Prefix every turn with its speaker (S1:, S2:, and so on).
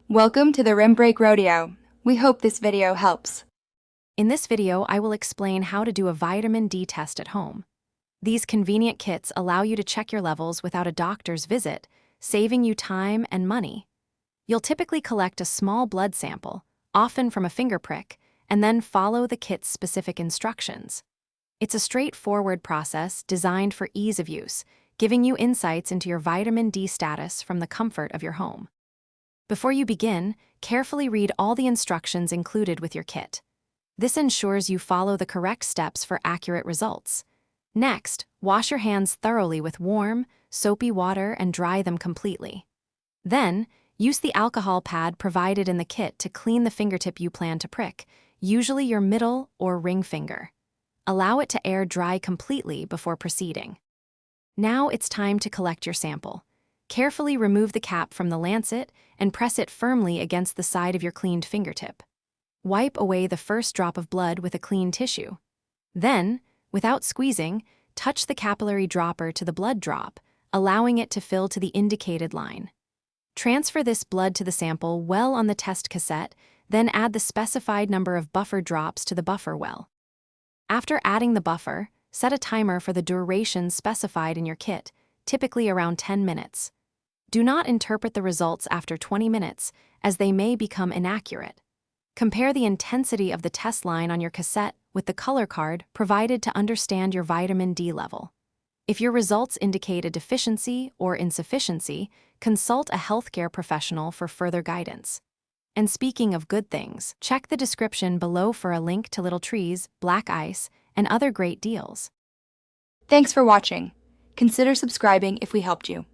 S1: Welcome to the Rim Break Rodeo. We hope this video helps.
S2: In this video, I will explain how to do a vitamin D test at home. These convenient kits allow you to check your levels without a doctor's visit, saving you time and money. You'll typically collect a small blood sample, often from a finger prick, and then follow the kit's specific instructions. It's a straightforward process designed for ease of use, giving you insights into your vitamin D status from the comfort of your home. Before you begin, carefully read all the instructions included with your kit. This ensures you follow the correct steps for accurate results. Next, wash your hands thoroughly with warm, soapy water and dry them completely. Then, use the alcohol pad provided in the kit to clean the fingertip you plan to prick, usually your middle or ring finger. Allow it to air dry completely before proceeding. Now it's time to collect your sample. Carefully remove the cap from the lancet and press it firmly against the side of your cleaned fingertip. Wipe away the first drop of blood with a clean tissue. Then, without squeezing, touch the capillary dropper to the blood drop, allowing it to fill to the indicated line. Transfer this blood to the sample well on the test cassette, then add the specified number of buffer drops to the buffer well. After adding the buffer, set a timer for the duration specified in your kit, typically around 10 minutes. Do not interpret the results after 20 minutes, as they may become inaccurate. Compare the intensity of the test line on your cassette with the color card provided to understand your vitamin D level. If your results indicate a deficiency or insufficiency, consult a healthcare professional for further guidance. And speaking of good things, check the description below for a link to Little Trees, Black Ice, and other great deals.
S1: Thanks for watching. Consider subscribing if we helped you.